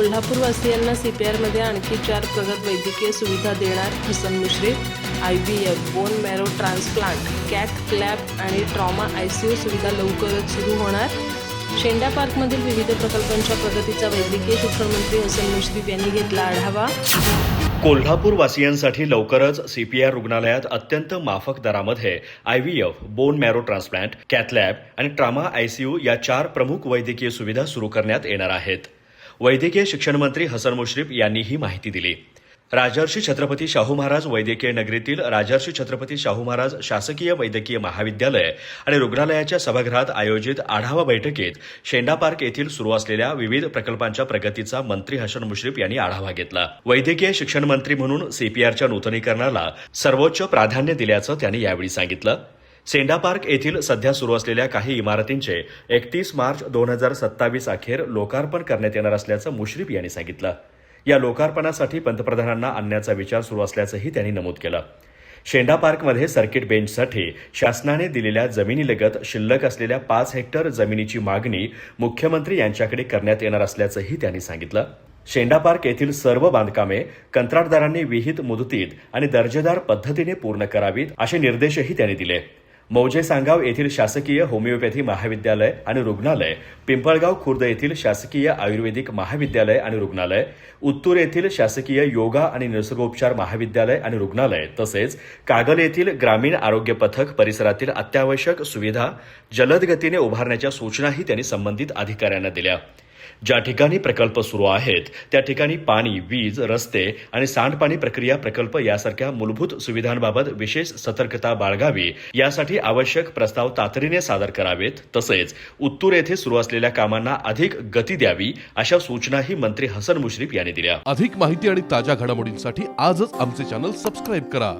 कोल्हापूरवासियांना सीपीआरमध्ये आणखी 4 प्रगत वैद्यकीय सुविधा देणार Hasan Mushrif. IVF, bone marrow transplant, cath lab आणि ट्रॉमा ICU सुविधा लवकरच सुरू होणार। शेंडा पार्कमधील विविध प्रकल्पांच्या प्रगतीचा वैद्यकीय शिक्षण मंत्री हसन मुश्रीफ यांनी घेतला आढावा। कोल्हापूर वासियांसाठी लवकरच CPR रुग्णालयात अत्यंत माफक दरामध्ये IVF, bone marrow transplant, cath lab आणि ट्रॉमा ICU या 4 प्रमुख वैद्यकीय सुविधा सुरू करण्यात येणार आहेत। वैद्यकीय शिक्षण मंत्री हसन मुश्रीफ यांनी ही माहिती दिली। राजर्षी छत्रपती शाहू महाराज वैद्यकीय नगरीतील राजर्षी छत्रपती शाहू महाराज शासकीय वैद्यकीय महाविद्यालय आणि रुग्णालयाच्या सभागृहात आयोजित आढावा बैठकीत शेंडा पार्क येथील सुरू असलेल्या विविध प्रकल्पांच्या प्रगतीचा मंत्री हसन मुश्रीफ यांनी आढावा घेतला। वैद्यकीय शिक्षण मंत्री म्हणून CPRच्या नूतनीकरणाला सर्वोच्च प्राधान्य दिल्याचं त्यांनी यावेळी सांगितलं। शेंडा पार्क येथील सध्या सुरू असलेल्या काही इमारतींचे 31 मार्च 2027 अखेर लोकार्पण करण्यात येणार असल्याचं मुश्रीफ यांनी सांगितलं। या लोकार्पणासाठी पंतप्रधानांना आणण्याचा विचार सुरू असल्याचंही त्यांनी नमूद केलं। शेंडा पार्कमध्ये सर्किट बेंचसाठी शासनाने दिलेल्या जमिनीलगत शिल्लक असलेल्या 5 हेक्टर जमिनीची मागणी मुख्यमंत्री यांच्याकडे करण्यात येणार असल्याचंही त्यांनी सांगितलं। शेंडा पार्क येथील सर्व बांधकामे कंत्राटदारांनी विहित मुदतीत आणि दर्जेदार पद्धतीने पूर्ण करावीत असे निर्देशही त्यांनी दिले। मौजे सांगाव येथील शासकीय होमिओपॅथी महाविद्यालय आणि रुग्णालय, पिंपळगाव खुर्द येथील शासकीय आयुर्वेदिक महाविद्यालय आणि रुग्णालय, उत्तूर येथील शासकीय योगा आणि निसर्गोपचार महाविद्यालय आणि रुग्णालय तसेच कागल येथील ग्रामीण आरोग्य पथक परिसरातील अत्यावश्यक सुविधा जलद गतीने उभारण्याच्या सूचनाही त्यांनी संबंधित अधिकाऱ्यांना दिल्या। ज्या ठिकाणी प्रकल्प सुरू आहेत त्या ठिकाणी पाणी, वीज, रस्ते आणि सांडपाणी प्रक्रिया प्रकल्प यासारख्या मूलभूत सुविधांबाबत विशेष सतर्कता बाळगावी यासाठी आवश्यक प्रस्ताव तातडीने सादर करावेत। तसेच उत्तूर येथे सुरू असलेल्या कामांना अधिक गती द्यावी अशा सूचनाही मंत्री हसन मुश्रीफ यांनी दिल्या। अधिक माहिती आणि ताज्या घडामोडींसाठी आजच आमचे चॅनल सबस्क्राईब करा।